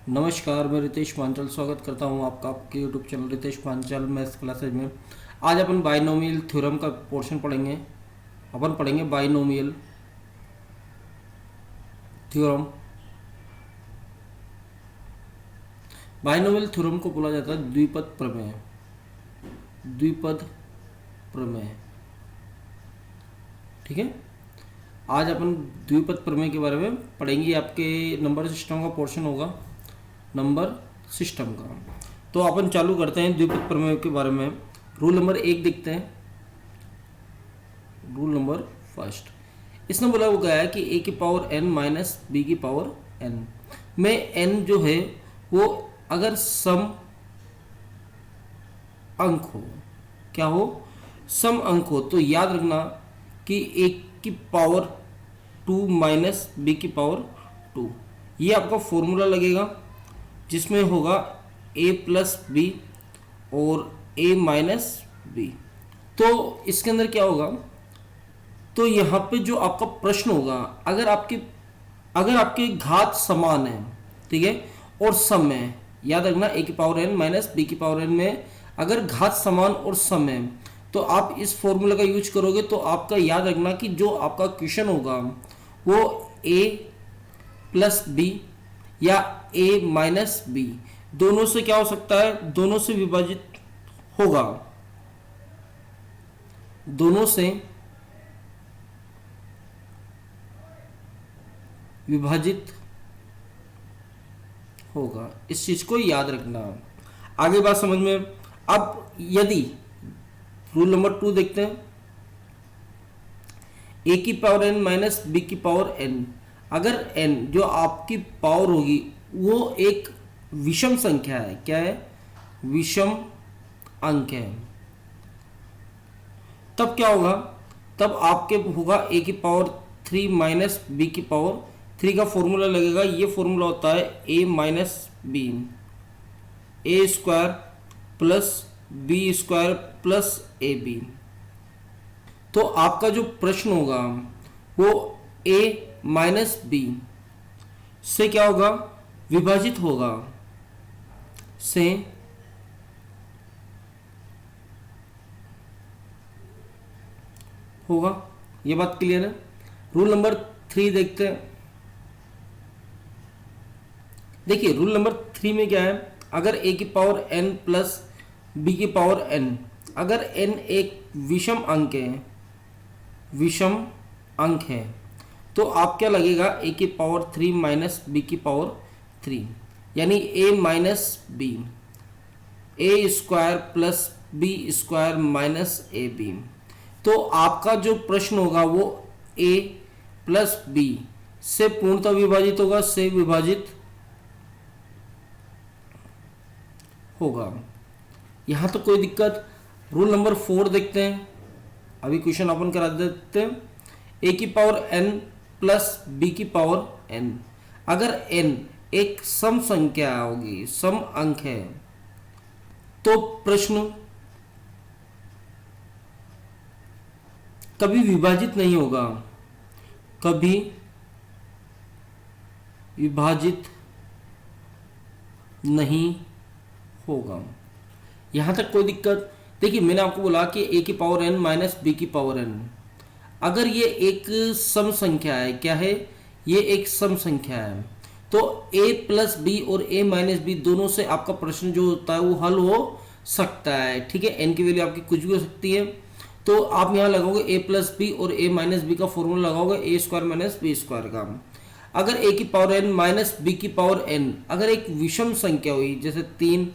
नमस्कार, मैं रितेश पांचाल स्वागत करता हूं आपका आपके YouTube channel Ritesh Panchal maths classes में। आज अपन बाइनोमियल थ्योरम का पोर्शन पढ़ेंगे। अपन पढ़ेंगे बाइनोमियल थ्योरम। बाइनोमियल थ्योरम को बोला जाता है द्विपद प्रमेय। द्विपद प्रमेय, ठीक है। आज अपन द्विपद प्रमेय के बारे में पढ़ेंगे। आपके नंबर सिस्टम का पोर्शन होगा, नंबर सिस्टम का। तो अपन चालू करते हैं द्विपद प्रमेय के बारे में। रूल नंबर 1 देखते हैं। रूल नंबर फर्स्ट, इसने बोला गया है कि a की पावर n माइनस बी की पावर n में n जो है वो अगर सम अंक हो, क्या हो, सम अंक हो, तो याद रखना कि a की पावर 2 माइनस बी की पावर 2, ये आपका फॉर्मूला लगेगा जिसमें होगा a प्लस बी और a माइनस बी। तो इसके अंदर क्या होगा, तो यहाँ पे जो आपका प्रश्न होगा, अगर आपके घात समान है, ठीक है, और सम है, याद रखना a की पावर n माइनस बी की पावर n में अगर घात समान और सम है तो आप इस फॉर्मूला का यूज करोगे। तो आपका याद रखना कि जो आपका क्वेश्चन होगा वो a प्लस बी या a माइनस बी दोनों से क्या हो सकता है, दोनों से विभाजित होगा, दोनों से विभाजित होगा। इस चीज को याद रखना। आगे बात समझ में। अब यदि रूल नंबर 2 देखते हैं, a की पावर n माइनस बी की पावर n, अगर n जो आपकी पावर होगी वो एक विषम संख्या है, क्या है, विषम अंक है, तब क्या होगा, तब आपके होगा a की पावर 3 माइनस बी की पावर 3 का फॉर्मूला लगेगा। ये फॉर्मूला होता है a minus B, A square plus B square plus A B. तो आपका जो प्रश्न होगा वो a माइनस बी से क्या होगा, विभाजित होगा, से होगा। ये बात क्लियर है। रूल नंबर 3 देखते हैं। देखिए रूल नंबर 3 में क्या है, अगर a की पावर n प्लस बी की पावर n, अगर n एक विषम अंक है, विषम अंक है, तो आप क्या लगेगा, a की पावर 3 माइनस बी की पावर 3, यानी a minus B, A square plus B square minus A B. तो आपका जो प्रश्न होगा वो a प्लस बी से पूर्णतः विभाजित होगा, से विभाजित होगा। यहां तो कोई दिक्कत। रूल नंबर 4 देखते हैं। अभी क्वेश्चन ओपन करा देते हैं। a की पावर n प्लस बी की पावर n, अगर n एक सम संख्या होगी, सम अंक है, तो प्रश्न कभी विभाजित नहीं होगा, कभी विभाजित नहीं होगा। यहां तक कोई दिक्कत। देखिए मैंने आपको बोला कि a की पावर n माइनस बी की पावर n, अगर ये एक सम संख्या है, क्या है, ये एक सम संख्या है, तो a प्लस बी और a माइनस बी दोनों से आपका प्रश्न जो होता है वो हल हो सकता है, ठीक है। n की वैल्यू आपकी कुछ भी हो सकती है। तो आप यहाँ लगाओगे a प्लस बी और a माइनस बी का फॉर्मूला लगाओगे a square minus B square का। अगर a की पावर n माइनस बी की पावर n अगर एक विषम संख्या हुई, जैसे 3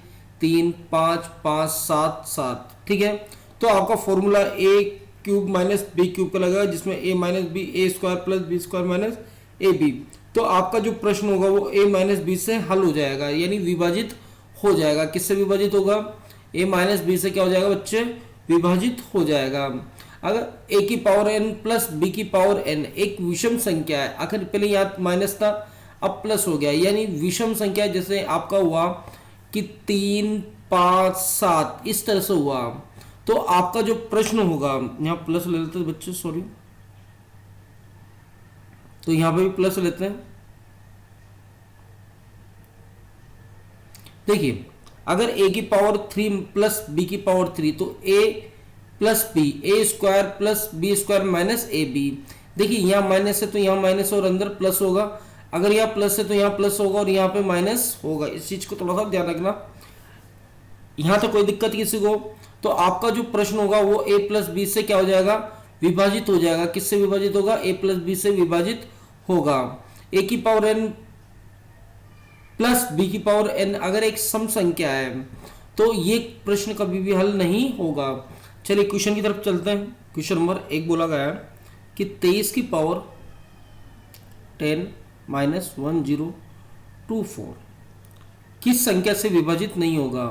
3 5 5 7 7, ठीक है, तो आपका formula a cube minus B cube का लगेगा, जिसमें a minus B A square plus B square minus A B. तो आपका जो प्रश्न होगा वो a माइनस बी से हल हो जाएगा, यानी विभाजित हो जाएगा। किससे विभाजित होगा, a माइनस बी से क्या हो जाएगा बच्चे, विभाजित हो जाएगा। अगर a की पावर n प्लस बी की पावर n एक विषम संख्या है, आखिर पहले यहाँ माइनस था अब प्लस हो गया, यानी विषम संख्या, जैसे आपका हुआ कि 3 5 7 इस तरह से हुआ, तो आपका जो प्रश्न होगा, यहाँ प्लस ले लेते हैं बच्चे, सॉरी, तो यहाँ पे भी प्लस लेते हैं, देखिए अगर a की पावर 3 प्लस b की पावर 3 तो a plus B, A square plus B square minus A B. देखिए यहाँ माइनस है तो यहाँ माइनस और अंदर प्लस होगा, अगर यहाँ प्लस है तो यहाँ प्लस होगा और यहाँ पे माइनस होगा। इस चीज को थोड़ा सा ध्यान रखना। यहाँ तो कोई दिक्कत किसी को, तो आपका जो प्रश्न होगा वो a प्लस बी से क्या हो जाएगा, विभाजित हो जाएगा। किससे विभाजित होगा, a प्लस बी से विभाजित होगा। a की पावर n प्लस b की पावर n अगर एक सम संख्या है तो ये प्रश्न कभी भी हल नहीं होगा। चलिए क्वेश्चन की तरफ चलते हैं। क्वेश्चन नंबर 1 बोला गया है कि 23 की पावर 10 माइनस 1024 किस संख्या से विभाजित नहीं होगा,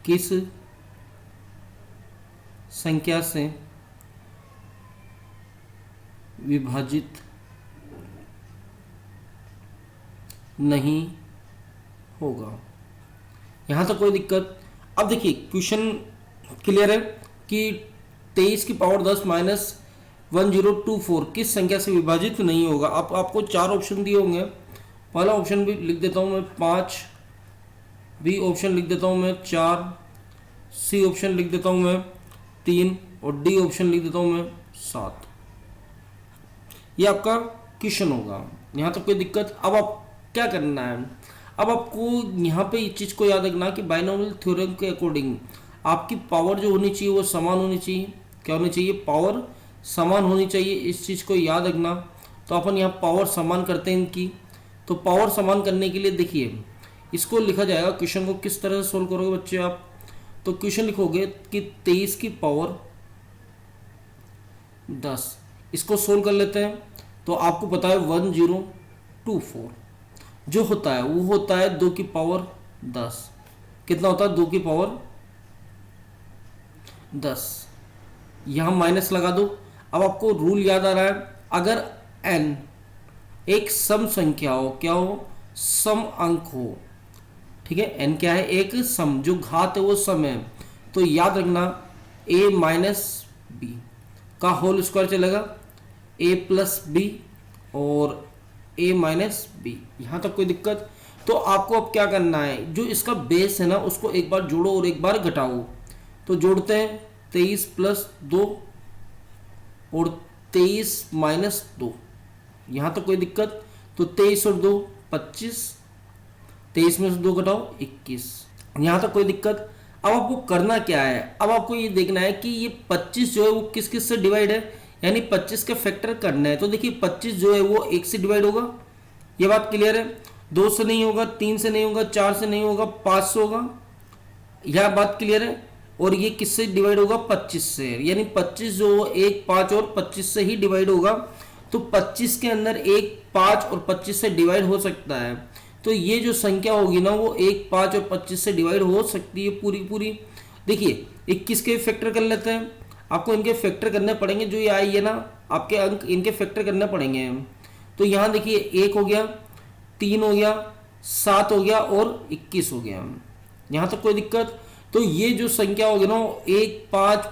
किस संख्या से विभाजित नहीं होगा। यहां तक कोई दिक्कत। अब देखिए क्वेश्चन क्लियर है कि 23 की पावर 10 माइनस 1024 किस संख्या से विभाजित नहीं होगा। आपको 4 ऑप्शन दिए होंगे। पहला ऑप्शन भी लिख देता हूं मैं 5, बी ऑप्शन लिख देता हूं मैं 4, सी ऑप्शन लिख देता हूं मैं 3 और डी ऑप्शन लिख देता हूं मैं 7। ये आपका क्वेश्चन होगा। यहाँ तक कोई दिक्कत। अब आप क्या करना है, अब आपको यहाँ पे इस चीज़ को याद रखना कि बाइनोमियल थ्योरम के अकॉर्डिंग आपकी पावर जो होनी चाहिए वो समान होनी चाहिए। क्या होनी चाहिए, पावर समान होनी चाहिए। इस चीज़ को याद रखना। तो अपन यहाँ पावर समान करते हैं इनकी। तो पावर समान करने के लिए देखिए इसको लिखा जाएगा। क्वेश्चन को किस तरह से सोल्व करोगे बच्चे आप, तो क्वेश्चन लिखोगे कि 23 की पावर 10, इसको सोल्व कर लेते हैं। तो आपको पता है 1024 जो होता है वो होता है 2 की पावर 10। कितना होता है, 2 की पावर 10। यहां माइनस लगा दो। अब आपको रूल याद आ रहा है, अगर n एक सम संख्या हो, क्या हो, सम अंक हो, ठीक है। n क्या है, एक सम, जो घात है वो सम है। तो याद रखना a माइनस बी का होल स्क्वायर चलेगा, a प्लस बी और a माइनस बी। यहां तक कोई दिक्कत। तो आपको अब क्या करना है, जो इसका बेस है ना उसको एक बार जोड़ो और एक बार घटाओ। तो जोड़ते हैं 23 प्लस 2 और 23 माइनस 2। यहां तक कोई दिक्कत। तो 23 और 2 25, 23 में से 2 घटाओ 21। यहां तक कोई दिक्कत। अब आपको करना क्या है, अब आपको ये देखना है कि ये 25 जो है वो किस किस से डिवाइड है, यानी 25 का फैक्टर करना है। तो देखिए 25 जो है वो 1 से डिवाइड होगा, ये बात क्लियर है। 2 से नहीं होगा, 3 से नहीं होगा, 4 से नहीं होगा, 5 से होगा, यह बात क्लियर है। और ये किससे डिवाइड होगा, 25 से, यानी 25 जो 1, 5 और 25 से ही डिवाइड होगा। तो 25 के अंदर 1, 5 और 25 से डिवाइड हो सकता है। तो ये जो संख्या होगी ना वो 1, 5 और 25 से डिवाइड हो सकती है पूरी पूरी। देखिए 21 के फैक्टर कर लेते हैं। आपको इनके फैक्टर करने पड़ेंगे, जो ये आई है ना आपके अंक, इनके फैक्टर करने पड़ेंगे। तो यहाँ देखिए 1 हो गया, 3 हो गया, 7 हो गया और 21 हो गया। यहाँ तक कोई दिक्कत। तो ये जो संख्या होगी ना 1, 5,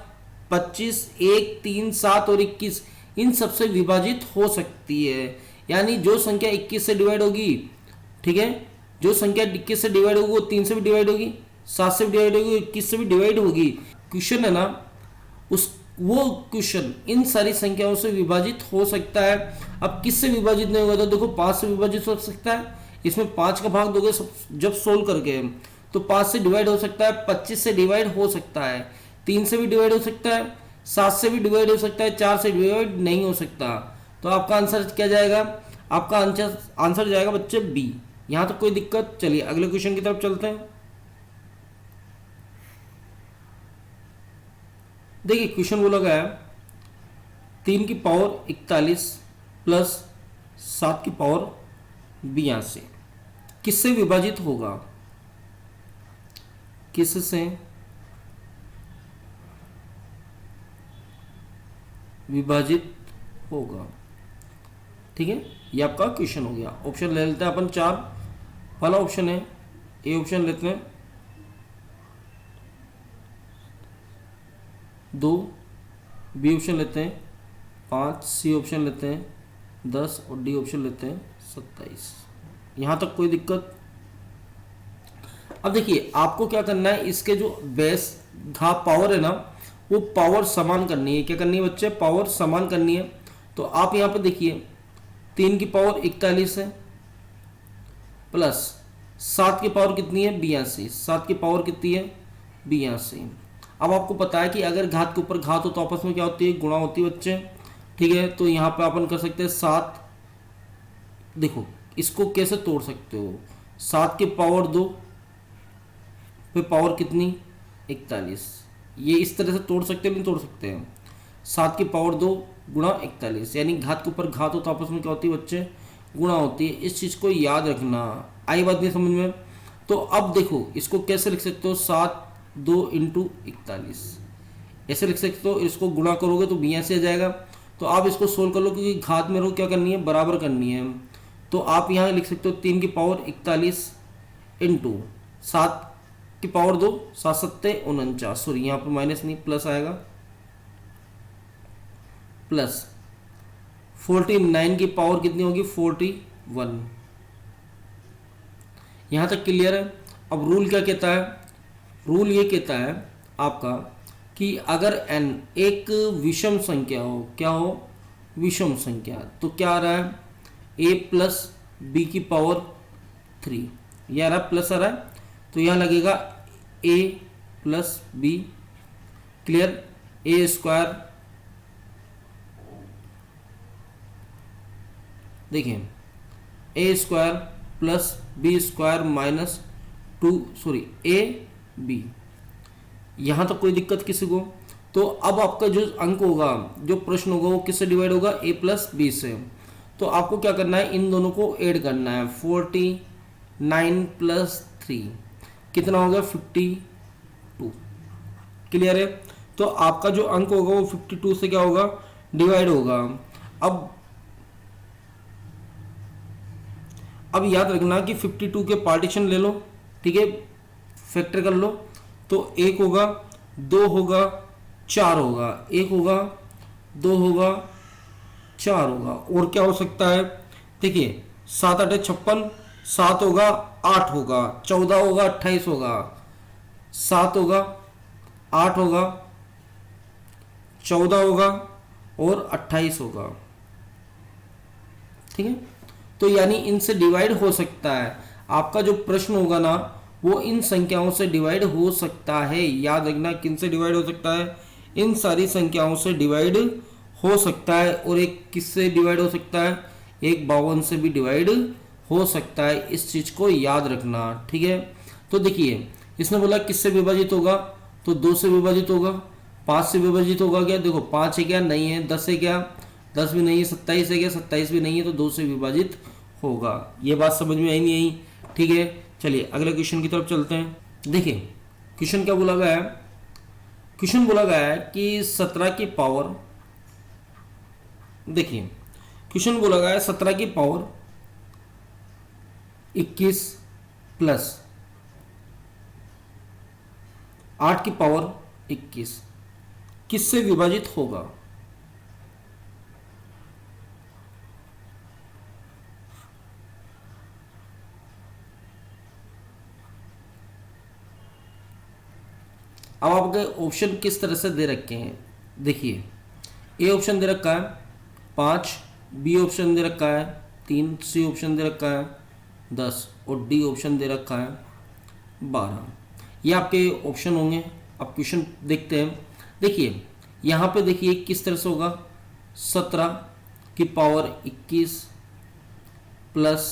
25, 1, 3, 7 और 21 इन सबसे विभाजित हो सकती है। यानी जो संख्या 21 से डिवाइड होगी, ठीक है, जो संख्या 21 से डिवाइड होगी वो 3 से भी डिवाइड होगी, 7 से भी डिवाइड होगी, 21 से भी डिवाइड होगी। क्वेश्चन है ना उस वो क्वेश्चन इन सारी संख्याओं से विभाजित हो सकता है। अब किससे विभाजित नहीं होगा, तो देखो 5 से विभाजित हो सकता है। इसमें 5 का भाग दोगे जब सोल्व करके, तो 5 से डिवाइड हो सकता है, 25 से डिवाइड हो सकता है, 3 से भी डिवाइड हो सकता है, 7 से भी डिवाइड हो सकता है, 4 से डिवाइड नहीं हो सकता। तो आपका आंसर क्या जाएगा, आपका आंसर जाएगा बच्चे बी। यहां तक कोई दिक्कत। चलिए अगले क्वेश्चन की तरफ चलते हैं। देखिए क्वेश्चन बोला गया है 3 की पावर 41 प्लस 7 की पावर 82 किससे विभाजित होगा, किससे विभाजित होगा, ठीक है। ये आपका क्वेश्चन हो गया। ऑप्शन ले लेते हैं अपन 4। पहला ऑप्शन है ए ऑप्शन लेते हैं 2, बी ऑप्शन लेते हैं 5, सी ऑप्शन लेते हैं 10 और डी ऑप्शन लेते हैं 27। यहाँ तक कोई दिक्कत। अब देखिए आपको क्या करना है, इसके जो बेस घात पावर है ना, वो पावर समान करनी है। क्या करनी है बच्चे? पावर समान करनी है। तो आप यहाँ पे देखिए 3 की पावर 41 है, प्लस 7 की पावर कितनी है? 82। 7 की पावर कितनी है? 82। अब आपको पता है कि अगर घात के ऊपर घात हो तो आपस में क्या होती है? गुणा होती है बच्चे। ठीक है, तो यहाँ पे अपन कर सकते हैं 7। देखो इसको कैसे तोड़ सकते हो? 7 की पावर 2 पे पावर कितनी? 41। ये इस तरह से तोड़ सकते हैं, नहीं तोड़ सकते हैं? 7 की पावर 2 गुणा 41, यानी घात के ऊपर घात हो तो आपस में क्या होती है बच्चे? गुणा होती है। इस चीज़ को याद रखना। आई बात नहीं समझ में? तो अब देखो इसको कैसे लिख सकते हो? 7 2 इंटू 41 ऐसे लिख सकते हो। इसको गुणा करोगे तो 82 आ जाएगा। तो आप इसको सोल्व कर लो, क्योंकि घात में रो क्या करनी है? बराबर करनी है। तो आप यहाँ लिख सकते हो 3 की पावर 41 इंटू 7 की पावर 2, 7 सत्ते 49। सॉरी यहाँ पर माइनस नहीं, प्लस आएगा, प्लस 49 की पावर कितनी होगी? 41। यहाँ तक क्लियर है? अब रूल क्या कहता है? रूल ये कहता है आपका कि अगर n एक विषम संख्या हो, क्या हो? विषम संख्या, तो क्या आ रहा है? a प्लस बी की पावर 3, यह आ रहा है, प्लस आ रहा है। तो यहाँ लगेगा a plus B, clear? A square, देखिए A square plus B square minus 2, sorry A B. यहाँ तक कोई दिक्कत किसी को? तो अब आपका जो अंक होगा, जो प्रश्न होगा, वो किससे डिवाइड होगा? a प्लस बी से। तो आपको क्या करना है? इन दोनों को ऐड करना है। 49 प्लस 3 कितना हो गया? 52। क्लियर है? तो आपका जो अंक होगा वो 52 से क्या होगा? डिवाइड होगा। अब याद रखना कि 52 के पार्टीशन ले लो, ठीक है, फैक्टर कर लो। तो 1 होगा, 2 होगा, 4 होगा। 1 होगा, 2 होगा, 4 होगा। और क्या हो सकता है? देखिए 7 8 56, 7 होगा, 8 होगा, 14 होगा, 28 होगा, 7 होगा, 8 होगा, 14 होगा और 28 होगा। ठीक है, तो यानी इनसे डिवाइड हो सकता है। आपका जो प्रश्न होगा ना, वो इन संख्याओं से डिवाइड हो सकता है। याद रखना, किन से डिवाइड हो सकता है? इन सारी संख्याओं से डिवाइड हो सकता है। और एक किससे डिवाइड हो सकता है? एक 52 से भी डिवाइड हो सकता है। इस चीज को याद रखना, ठीक है। तो देखिए इसने बोला किससे विभाजित होगा? तो 2 से विभाजित होगा। 5 से विभाजित होगा क्या? देखो 5 है क्या? नहीं है। 10 है क्या? 10 भी नहीं है। 27 है क्या? 27 भी नहीं है। तो 2 से विभाजित होगा। ये बात समझ में आई नहीं आई? ठीक है, चलिए अगले क्वेश्चन की तरफ चलते हैं। देखिए क्वेश्चन क्या बोला गया है? क्वेश्चन बोला गया है कि 17 की पावर, देखिए क्वेश्चन बोला गया है 17 की पावर 21 प्लस 8 की पावर 21 किससे विभाजित होगा? अब आपके ऑप्शन किस तरह से दे रखे हैं? देखिए ए ऑप्शन दे रखा है 5, बी ऑप्शन दे रखा है 3, सी ऑप्शन दे रखा है 10 और डी ऑप्शन दे रखा है 12। ये आपके ऑप्शन होंगे। अब क्वेश्चन देखते हैं। देखिए यहाँ पे देखिए किस तरह से होगा? 17 की पावर 21 प्लस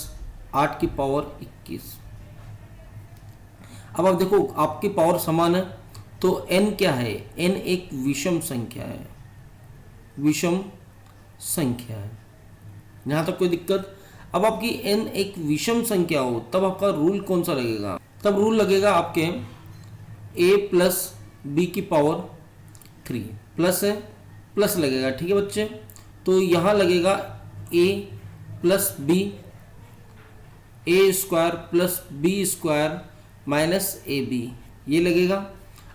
8 की पावर 21। अब आप देखो आपकी पावर समान है, तो n क्या है? n एक विषम संख्या है, विषम संख्या है। यहां तक कोई दिक्कत? अब आपकी n एक विषम संख्या हो तब आपका रूल कौन सा लगेगा? तब रूल लगेगा आपके a प्लस बी की पावर 3, प्लस है, प्लस लगेगा। ठीक है बच्चे, तो यहां लगेगा a plus B, A square plus B square minus A B, ये लगेगा।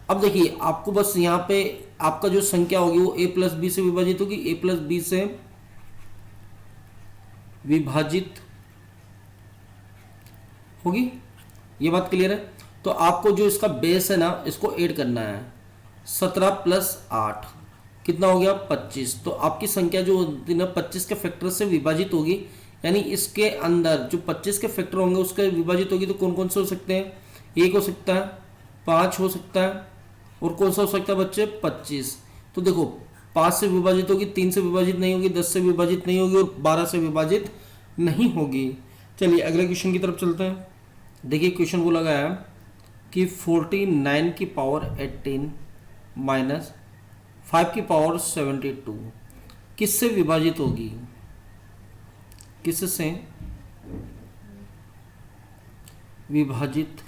अब देखिए आपको बस यहाँ पे आपका जो संख्या होगी वो a प्लस बी से विभाजित होगी, a प्लस बी से विभाजित होगी। ये बात क्लियर है? तो आपको जो इसका बेस है ना इसको ऐड करना है। 17 प्लस 8 कितना हो गया 25। तो आपकी संख्या जो होती है ना 25 के फैक्टर से विभाजित होगी, यानी इसके अंदर जो 25 के फैक्टर होंगे उसके विभाजित होगी। तो कौन कौन से हो सकते हैं, 1 हो सकता है, 5 हो सकता है, और कौन सा हो सकता है बच्चे 25। तो देखो 5 से विभाजित होगी, 3 से विभाजित नहीं होगी, 10 से विभाजित नहीं होगी, और 12 से विभाजित नहीं होगी। चलिए अगले क्वेश्चन की तरफ चलते हैं। देखिए क्वेश्चन को लगाया कि 49 की पावर 18 माइनस 5 की पावर 72 किससे विभाजित होगी, किससे विभाजित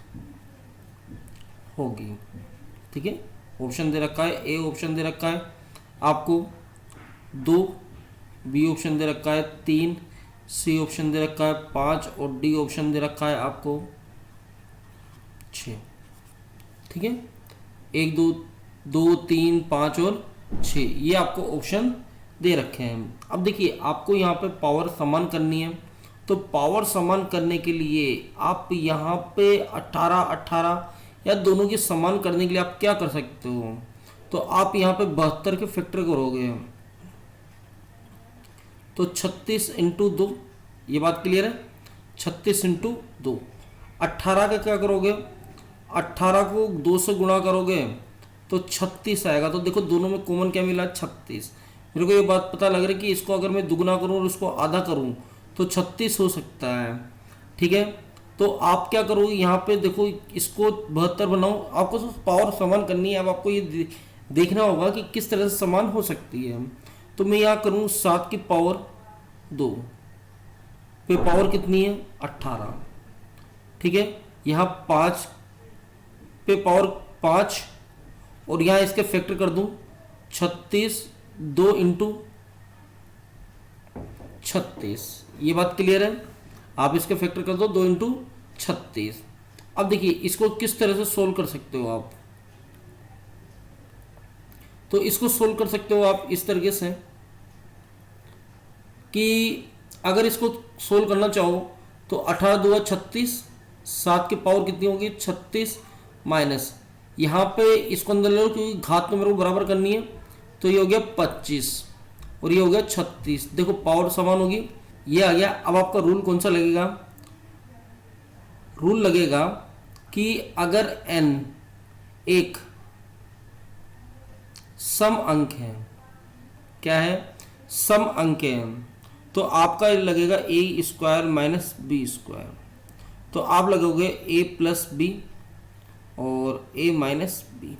होगी। ठीक है, ऑप्शन दे रखा है, ए ऑप्शन दे रखा है आपको 2, बी ऑप्शन दे रखा है 3, सी ऑप्शन दे रखा है 5, और डी ऑप्शन दे रखा है आपको 6। ठीक है, 1 2 2 3 5 और 6 ये आपको ऑप्शन दे रखे हैं। अब देखिए आपको यहाँ पे पावर समान करनी है, तो पावर समान करने के लिए आप यहाँ पे 18 18 या दोनों की समान करने के लिए आप क्या कर सकते हो, तो आप यहाँ पे 72 के फैक्टर करोगे तो 36 इंटू 2, ये बात क्लियर है, 36 इंटू 2। 18 का क्या करोगे, 18 को 2 से गुणा करोगे तो 36 आएगा। तो देखो दोनों में कॉमन क्या मिला 36। मेरे को ये बात पता लग रहा है कि इसको अगर मैं दुगुना करूँ और उसको आधा करूँ तो 36 हो सकता है। ठीक है, तो आप क्या करोगे यहाँ पे देखो इसको 72 बनाओ, आपको पावर समान करनी है। अब आपको ये देखना होगा कि किस तरह से समान हो सकती है। तो मैं यहाँ करूँ 7 की पावर 2 पे पावर कितनी है 18। ठीक है, यहाँ 5 पे पावर 5, और यहाँ इसके फैक्टर कर दूं 36, 2 इंटू 36। ये बात क्लियर है, आप इसके फैक्टर कर दो 2 इंटू 36। अब देखिए इसको किस तरह से सोल्व कर सकते हो आप, तो इसको सोल्व कर सकते हो आप इस तरीके से कि अगर इसको सोल्व करना चाहो तो 18 2 36, 7 की पावर कितनी होगी 36, माइनस यहाँ पे इसको अंदर ले लो क्योंकि घात तो मेरे को बराबर करनी है, तो ये हो गया 25 और ये हो गया 36। देखो पावर समान होगी, ये आ गया। अब आपका रूल कौन सा लगेगा, रूल लगेगा कि अगर n एक सम अंक है, क्या है सम अंक है, तो आपका लगेगा ए स्क्वायर माइनस बी स्क्वायर। तो आप लगोगे a प्लस बी और a माइनस बी।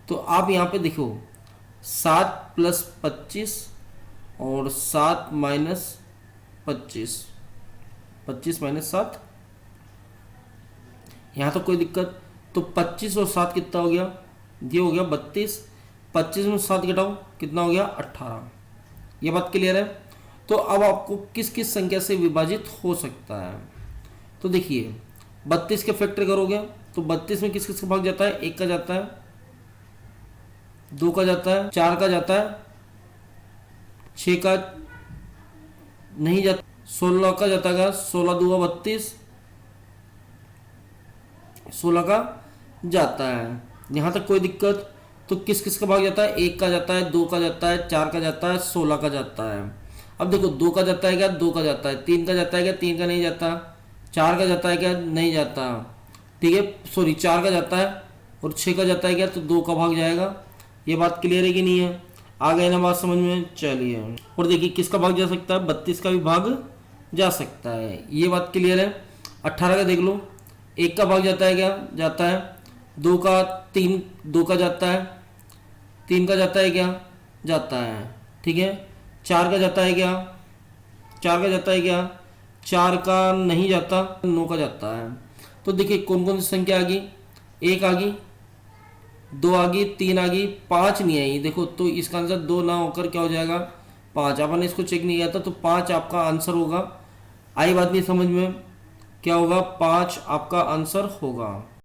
तो आप यहाँ पे देखो 7 प्लस 25 और 7 माइनस 25, 25 माइनस 7, यहाँ तो कोई दिक्कत। तो 25 और 7 कितना हो गया, ये हो गया 32, 25 में 7 घटाओ कितना हो गया 18। ये बात क्लियर है। तो अब आपको किस किस संख्या से विभाजित हो सकता है, तो देखिए 32 के फैक्टर करोगे तो 32 में किस किस का भाग जाता है, 1 का जाता है, 2 का जाता है, 4 का जाता है, 6 का नहीं जाता, 16 का जाता है, 16 दूगा 32, 16 का जाता है। यहाँ तक कोई दिक्कत। तो किस किस का भाग जाता है, 1 का जाता है, 2 का जाता है, 4 का जाता है, 16 का जाता है। अब देखो 2 का जाता है क्या, 2 का जाता है, 3 का जाता है क्या, 3 का नहीं जाता, 4 का जाता है क्या, नहीं जाता, ठीक है, सॉरी 4 का जाता है, और 6 का जाता है क्या, तो 2 का भाग जाएगा। ये बात क्लियर है कि नहीं है, आ गई ना बात समझ में। चलिए और देखिए किसका भाग जा सकता है, 32 का भी भाग जा सकता है, ये बात क्लियर है। 18 का देख लो, 1 का भाग जाता है क्या, जाता है, 2 का 3, 2 का जाता है, 3 का जाता है क्या, जाता है, ठीक है, 4 का जाता है क्या, 4 का जाता है क्या, 4 का नहीं जाता, 9 का जाता है। तो देखिए कौन कौन सी संख्या आ गई, 1 आ गई, 2 आ गई, 3 आ गई, 5 नहीं आई। देखो तो इसका आंसर 2 ना होकर क्या हो जाएगा 5। अपन इसको चेक नहीं किया था, तो 5 आपका आंसर होगा। आई बात नहीं समझ में, क्या होगा 5 आपका आंसर होगा।